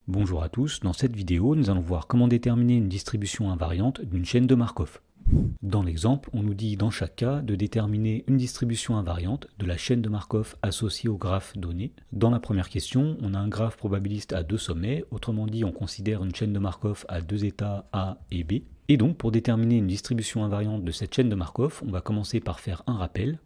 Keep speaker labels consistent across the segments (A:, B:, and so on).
A: Bonjour à tous, dans cette vidéo, nous allons voir comment déterminer une distribution invariante d'une chaîne de Markov. Dans l'exemple, on nous dit dans chaque cas de déterminer une distribution invariante de la chaîne de Markov associée au graphe donné. Dans la première question, on a un graphe probabiliste à deux sommets, autrement dit on considère une chaîne de Markov à deux états A et B. Et donc pour déterminer une distribution invariante de cette chaîne de Markov, on va commencer par faire un rappel.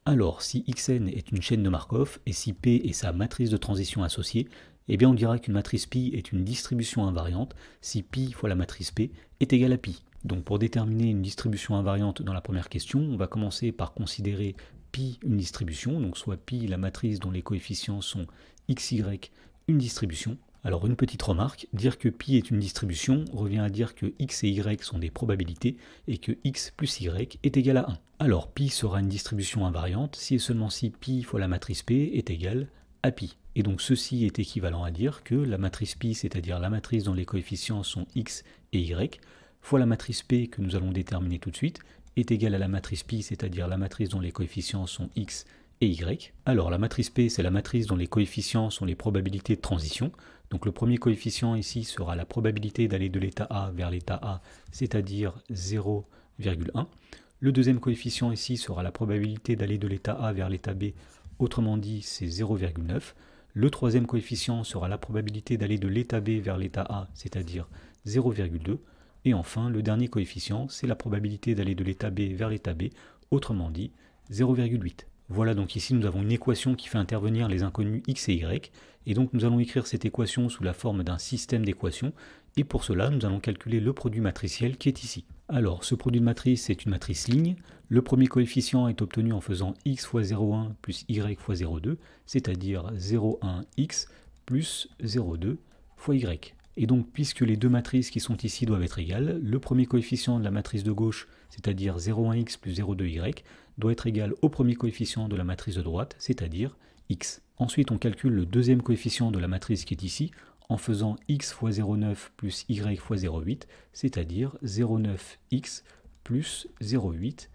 A: Alors si Xn est une chaîne de Markov et si P est sa matrice de transition associée, eh bien on dira qu'une matrice pi est une distribution invariante si pi fois la matrice P est égale à pi. Donc pour déterminer une distribution invariante dans la première question, on va commencer par considérer pi une distribution, donc soit pi la matrice dont les coefficients sont xy une distribution. Alors une petite remarque, dire que pi est une distribution revient à dire que x et y sont des probabilités et que x plus y est égal à 1. Alors pi sera une distribution invariante si et seulement si pi fois la matrice P est égal à pi. Et donc ceci est équivalent à dire que la matrice pi, c'est-à-dire la matrice dont les coefficients sont x et y, fois la matrice P que nous allons déterminer tout de suite, est égale à la matrice pi, c'est-à-dire la matrice dont les coefficients sont x et y. Alors la matrice P, c'est la matrice dont les coefficients sont les probabilités de transition. Donc le premier coefficient ici sera la probabilité d'aller de l'état A vers l'état A, c'est-à-dire 0,1. Le deuxième coefficient ici sera la probabilité d'aller de l'état A vers l'état B, autrement dit c'est 0,9. Le troisième coefficient sera la probabilité d'aller de l'état B vers l'état A, c'est-à-dire 0,2. Et enfin, le dernier coefficient, c'est la probabilité d'aller de l'état B vers l'état B, autrement dit 0,8. Voilà, donc ici nous avons une équation qui fait intervenir les inconnus x et y, et donc nous allons écrire cette équation sous la forme d'un système d'équations, et pour cela nous allons calculer le produit matriciel qui est ici. Alors ce produit de matrice c'est une matrice ligne, le premier coefficient est obtenu en faisant x fois 0,1 plus y fois 0,2, c'est-à-dire 0,1x plus 0,2 fois y. Et donc puisque les deux matrices qui sont ici doivent être égales, le premier coefficient de la matrice de gauche, c'est-à-dire 0,1x plus 0,2y, doit être égal au premier coefficient de la matrice de droite, c'est-à-dire x. Ensuite on calcule le deuxième coefficient de la matrice qui est ici, en faisant x fois 0,9 plus y fois 0,8, c'est-à-dire 0,9x plus 0,8y.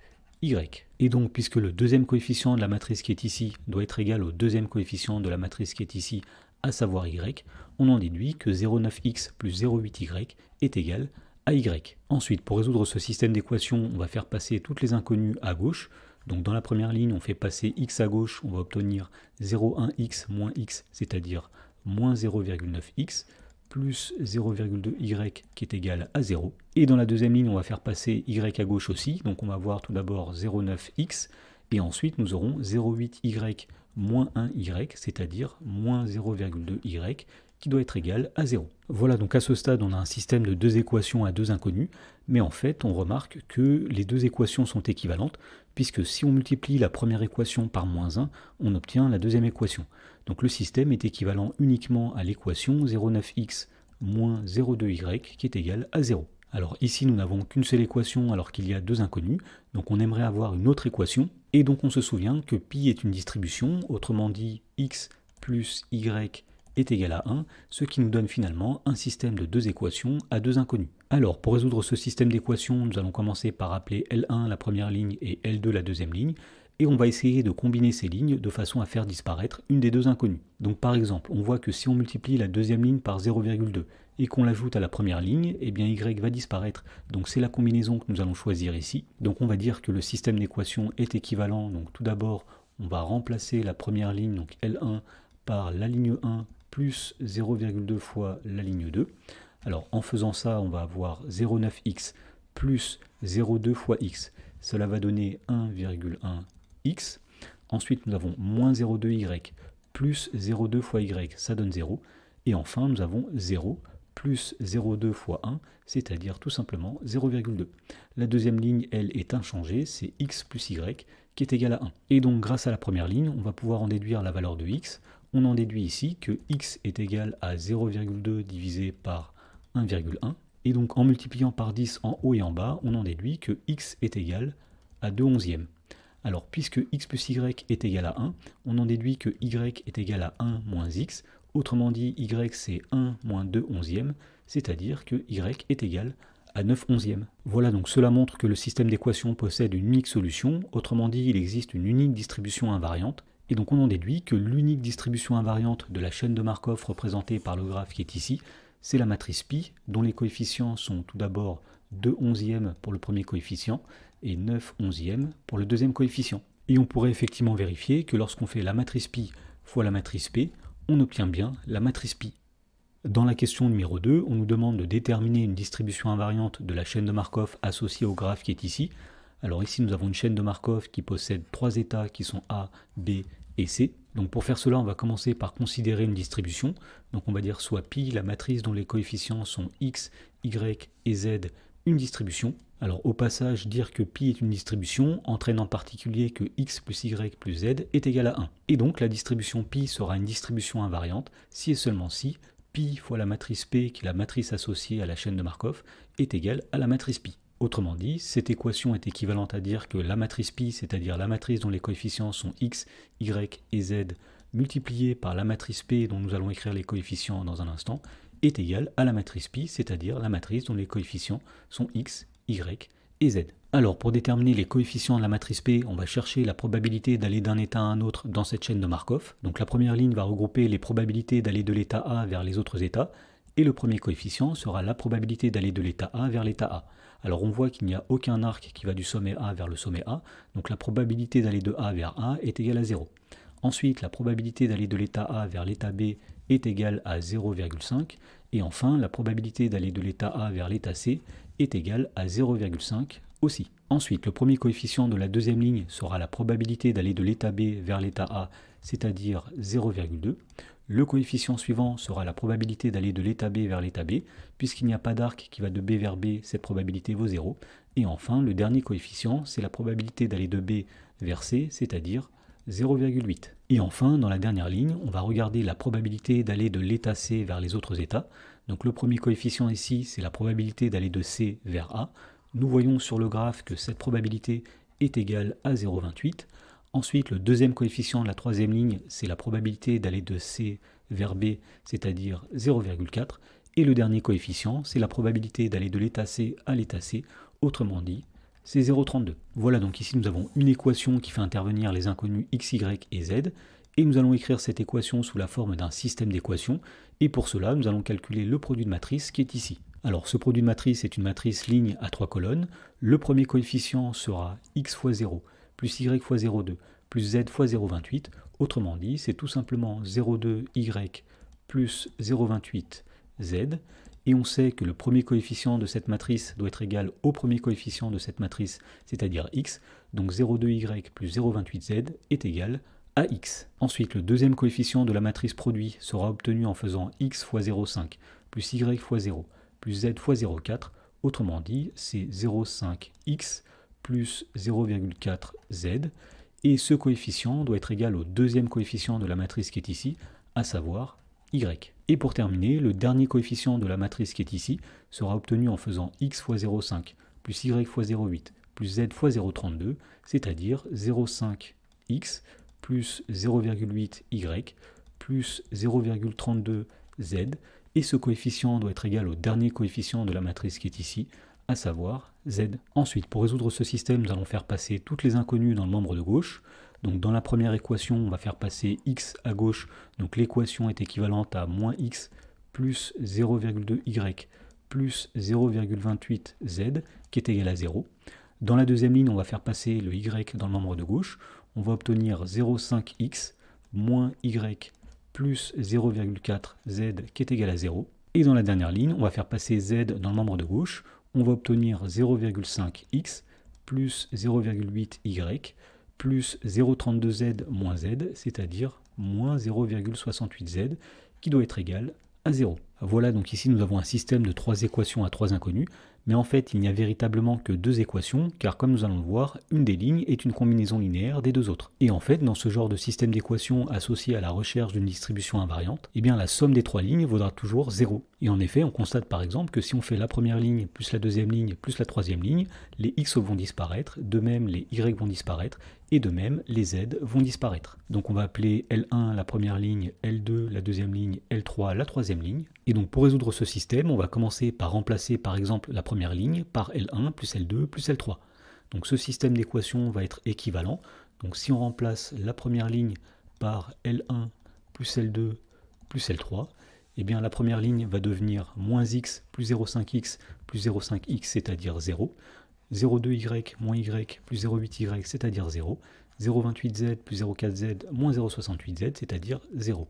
A: Et donc, puisque le deuxième coefficient de la matrice qui est ici doit être égal au deuxième coefficient de la matrice qui est ici, à savoir y, on en déduit que 0,9x plus 0,8y est égal à y. Ensuite, pour résoudre ce système d'équations, on va faire passer toutes les inconnues à gauche. Donc dans la première ligne, on fait passer x à gauche, on va obtenir 0,1x moins x, c'est-à-dire moins 0,9x, plus 0,2y qui est égal à 0. Et dans la deuxième ligne, on va faire passer y à gauche aussi, donc on va voir tout d'abord 0,9x, et ensuite nous aurons 0,8y moins 1y, c'est-à-dire moins 0,2y, qui doit être égal à 0. Voilà, donc à ce stade, on a un système de deux équations à deux inconnues, mais en fait, on remarque que les deux équations sont équivalentes, puisque si on multiplie la première équation par moins 1, on obtient la deuxième équation. Donc le système est équivalent uniquement à l'équation 0,9x moins 0,2y qui est égal à 0. Alors ici, nous n'avons qu'une seule équation alors qu'il y a deux inconnues, donc on aimerait avoir une autre équation, et donc on se souvient que pi est une distribution, autrement dit x plus y est égal à 1, ce qui nous donne finalement un système de deux équations à deux inconnues. Alors pour résoudre ce système d'équations, nous allons commencer par appeler L1 la première ligne et L2 la deuxième ligne, et on va essayer de combiner ces lignes de façon à faire disparaître une des deux inconnues. Donc par exemple, on voit que si on multiplie la deuxième ligne par 0,2 et qu'on l'ajoute à la première ligne, eh bien y va disparaître. Donc c'est la combinaison que nous allons choisir ici. Donc on va dire que le système d'équations est équivalent. Donc tout d'abord, on va remplacer la première ligne, donc L1, par la ligne 1 plus 0,2 fois la ligne 2. Alors en faisant ça, on va avoir 0,9x plus 0,2 fois x. Cela va donner 1,1x. Ensuite, nous avons moins 0,2y plus 0,2 fois y, ça donne 0. Et enfin, nous avons 0 plus 0,2 fois 1, c'est-à-dire tout simplement 0,2. La deuxième ligne, elle, est inchangée, c'est x plus y qui est égal à 1. Et donc, grâce à la première ligne, on va pouvoir en déduire la valeur de x. On en déduit ici que x est égal à 0,2 divisé par 1,1. Et donc en multipliant par 10 en haut et en bas, on en déduit que x est égal à 2 onzièmes. Alors puisque x plus y est égal à 1, on en déduit que y est égal à 1 moins x. Autrement dit, y c'est 1 moins 2 onzièmes, c'est-à-dire que y est égal à 9 onzièmes. Voilà, donc cela montre que le système d'équations possède une unique solution. Autrement dit, il existe une unique distribution invariante. Et donc on en déduit que l'unique distribution invariante de la chaîne de Markov représentée par le graphe qui est ici, c'est la matrice pi, dont les coefficients sont tout d'abord 2/11e pour le premier coefficient et 9/11e pour le deuxième coefficient. Et on pourrait effectivement vérifier que lorsqu'on fait la matrice pi fois la matrice p, on obtient bien la matrice pi. Dans la question numéro 2, on nous demande de déterminer une distribution invariante de la chaîne de Markov associée au graphe qui est ici. Alors ici nous avons une chaîne de Markov qui possède 3 états qui sont A, B et C. Donc pour faire cela, on va commencer par considérer une distribution. Donc on va dire soit pi, la matrice dont les coefficients sont x, y et z, une distribution. Alors au passage, dire que pi est une distribution entraîne en particulier que x plus y plus z est égal à 1. Et donc la distribution pi sera une distribution invariante si et seulement si pi fois la matrice p, qui est la matrice associée à la chaîne de Markov, est égale à la matrice pi. Autrement dit, cette équation est équivalente à dire que la matrice pi, c'est-à-dire la matrice dont les coefficients sont x, y et z, multipliée par la matrice p dont nous allons écrire les coefficients dans un instant, est égale à la matrice pi, c'est-à-dire la matrice dont les coefficients sont x, y et z. Alors pour déterminer les coefficients de la matrice P, on va chercher la probabilité d'aller d'un état à un autre dans cette chaîne de Markov. Donc la première ligne va regrouper les probabilités d'aller de l'état A vers les autres états, et le premier coefficient sera la probabilité d'aller de l'état A vers l'état A. Alors on voit qu'il n'y a aucun arc qui va du sommet A vers le sommet A, donc la probabilité d'aller de A vers A est égale à 0. Ensuite, la probabilité d'aller de l'état A vers l'état B est égale à 0,5, et enfin la probabilité d'aller de l'état A vers l'état C est égale à 0,5 aussi. Ensuite, le premier coefficient de la deuxième ligne sera la probabilité d'aller de l'état B vers l'état A, c'est-à-dire 0,2. Le coefficient suivant sera la probabilité d'aller de l'état B vers l'état B. Puisqu'il n'y a pas d'arc qui va de B vers B, cette probabilité vaut 0. Et enfin, le dernier coefficient, c'est la probabilité d'aller de B vers C, c'est-à-dire 0,8. Et enfin, dans la dernière ligne, on va regarder la probabilité d'aller de l'état C vers les autres états. Donc le premier coefficient ici, c'est la probabilité d'aller de C vers A. Nous voyons sur le graphe que cette probabilité est égale à 0,28. Ensuite, le deuxième coefficient de la troisième ligne, c'est la probabilité d'aller de C vers B, c'est-à-dire 0,4. Et le dernier coefficient, c'est la probabilité d'aller de l'état C à l'état C, autrement dit, c'est 0,32. Voilà, donc ici nous avons une équation qui fait intervenir les inconnus x, y et z, et nous allons écrire cette équation sous la forme d'un système d'équations, et pour cela nous allons calculer le produit de matrice qui est ici. Alors ce produit de matrice est une matrice ligne à 3 colonnes. Le premier coefficient sera x fois 0, plus y fois 0,2, plus z fois 0,28. Autrement dit, c'est tout simplement 0,2y plus 0,28 z. Et on sait que le premier coefficient de cette matrice doit être égal au premier coefficient de cette matrice, c'est-à-dire x. Donc 0,2y plus 0,28z est égal à x. Ensuite, le deuxième coefficient de la matrice produit sera obtenu en faisant x fois 0,5 plus y fois 0 plus z fois 0,4, autrement dit, c'est 0,5x plus 0,4z, et ce coefficient doit être égal au deuxième coefficient de la matrice qui est ici, à savoir y. Et pour terminer, le dernier coefficient de la matrice qui est ici sera obtenu en faisant x fois 0,5 plus y fois 0,8 plus z fois 0,32, c'est-à-dire 0,5x plus 0,8y plus 0,32z, et ce coefficient doit être égal au dernier coefficient de la matrice qui est ici, à savoir z. Ensuite, pour résoudre ce système, nous allons faire passer toutes les inconnues dans le membre de gauche. Donc dans la première équation, on va faire passer x à gauche, donc l'équation est équivalente à moins x plus 0,2y plus 0,28z, qui est égal à 0. Dans la deuxième ligne, on va faire passer le y dans le membre de gauche. On va obtenir 0,5x moins y plus 0,4z qui est égal à 0. Et dans la dernière ligne, on va faire passer z dans le membre de gauche. On va obtenir 0,5x plus 0,8y plus 0,32z moins z, c'est-à-dire moins 0,68z, qui doit être égal à 0. Voilà, donc ici nous avons un système de 3 équations à 3 inconnus, mais en fait il n'y a véritablement que 2 équations, car comme nous allons le voir, une des lignes est une combinaison linéaire des deux autres. Et en fait, dans ce genre de système d'équations associé à la recherche d'une distribution invariante, eh bien la somme des 3 lignes vaudra toujours 0. Et en effet, on constate par exemple que si on fait la première ligne plus la deuxième ligne plus la troisième ligne, les x vont disparaître, de même les y vont disparaître, et de même les z vont disparaître. Donc on va appeler L1 la première ligne, L2 la deuxième ligne, L3 la troisième ligne. Et donc pour résoudre ce système, on va commencer par remplacer par exemple la première ligne par L1 plus L2 plus L3. Donc ce système d'équations va être équivalent. Donc si on remplace la première ligne par L1 plus L2 plus L3, eh bien la première ligne va devenir moins x plus 0,5x plus 0,5x, c'est-à-dire 0, 0,2y moins y plus 0,8y, c'est-à-dire 0, 0,28z plus 0,4z moins 0,68z, c'est-à-dire 0.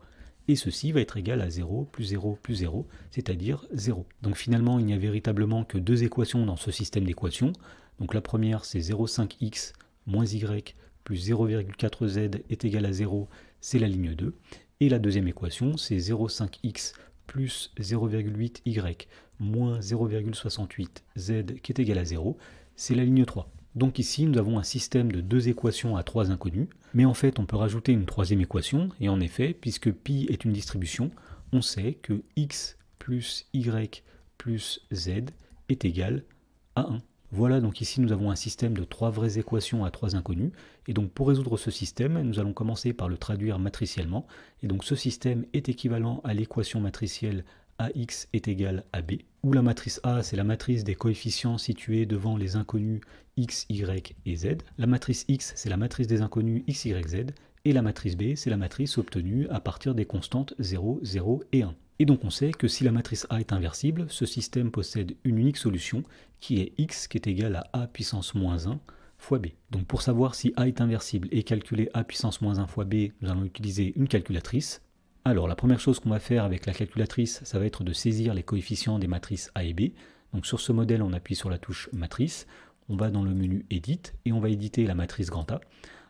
A: Et ceci va être égal à 0 plus 0 plus 0, c'est-à-dire 0. Donc finalement, il n'y a véritablement que deux équations dans ce système d'équations. Donc la première, c'est 0,5x moins y plus 0,4z est égal à 0, c'est la ligne 2. Et la deuxième équation, c'est 0,5x plus 0,8y moins 0,68z qui est égal à 0, c'est la ligne 3. Donc ici, nous avons un système de deux équations à trois inconnus, mais en fait, on peut rajouter une troisième équation, et en effet, puisque pi est une distribution, on sait que x plus y plus z est égal à 1. Voilà, donc ici nous avons un système de trois vraies équations à trois inconnus, et donc pour résoudre ce système, nous allons commencer par le traduire matriciellement, et donc ce système est équivalent à l'équation matricielle AX est égal à B, où la matrice A c'est la matrice des coefficients situés devant les inconnus x, y et z, la matrice X c'est la matrice des inconnus x, y, z, et la matrice B c'est la matrice obtenue à partir des constantes 0, 0 et 1. Et donc on sait que si la matrice A est inversible, ce système possède une unique solution qui est x qui est égal à a puissance moins 1 fois b. Donc pour savoir si A est inversible et calculer a puissance moins 1 fois b, nous allons utiliser une calculatrice. Alors la première chose qu'on va faire avec la calculatrice, ça va être de saisir les coefficients des matrices A et B. Donc sur ce modèle, on appuie sur la touche matrice, on va dans le menu Edit et on va éditer la matrice grand A.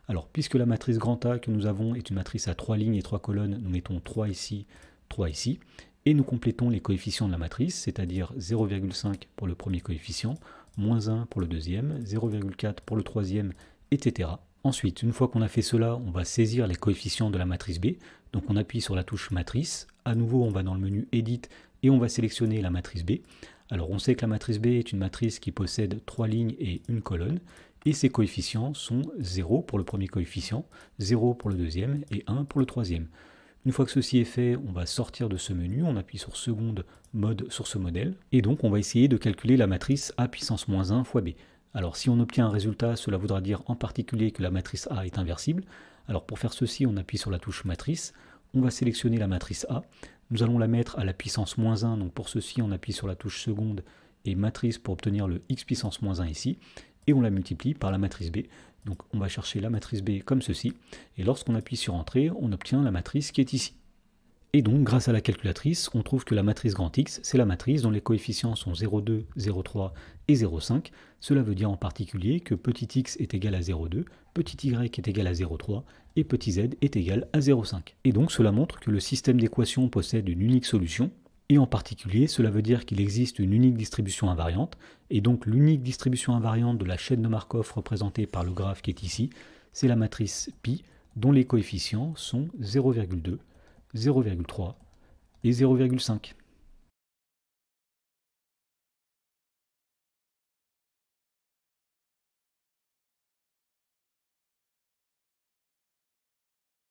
A: Alors puisque la matrice grand A que nous avons est une matrice à 3 lignes et 3 colonnes, nous mettons 3 ici, 3 ici, et nous complétons les coefficients de la matrice, c'est-à-dire 0,5 pour le premier coefficient, moins 1 pour le deuxième, 0,4 pour le troisième, etc. Ensuite, une fois qu'on a fait cela, on va saisir les coefficients de la matrice B. Donc on appuie sur la touche matrice. À nouveau, on va dans le menu Edit et on va sélectionner la matrice B. Alors on sait que la matrice B est une matrice qui possède 3 lignes et une colonne. Et ses coefficients sont 0 pour le premier coefficient, 0 pour le deuxième et 1 pour le troisième. Une fois que ceci est fait, on va sortir de ce menu, on appuie sur seconde mode sur ce modèle. Et donc on va essayer de calculer la matrice A puissance moins 1 fois B. Alors si on obtient un résultat, cela voudra dire en particulier que la matrice A est inversible. Alors pour faire ceci, on appuie sur la touche matrice, on va sélectionner la matrice A, nous allons la mettre à la puissance moins 1, donc pour ceci on appuie sur la touche seconde et matrice pour obtenir le x puissance moins 1 ici, et on la multiplie par la matrice B. Donc on va chercher la matrice B comme ceci, et lorsqu'on appuie sur Entrée, on obtient la matrice qui est ici. Et donc, grâce à la calculatrice, on trouve que la matrice grand X, c'est la matrice dont les coefficients sont 0,2, 0,3 et 0,5. Cela veut dire en particulier que petit x est égal à 0,2, petit y est égal à 0,3 et petit z est égal à 0,5. Et donc, cela montre que le système d'équations possède une unique solution. Et en particulier, cela veut dire qu'il existe une unique distribution invariante. Et donc, l'unique distribution invariante de la chaîne de Markov représentée par le graphe qui est ici, c'est la matrice pi, dont les coefficients sont 0,2, 0,3 et 0,5.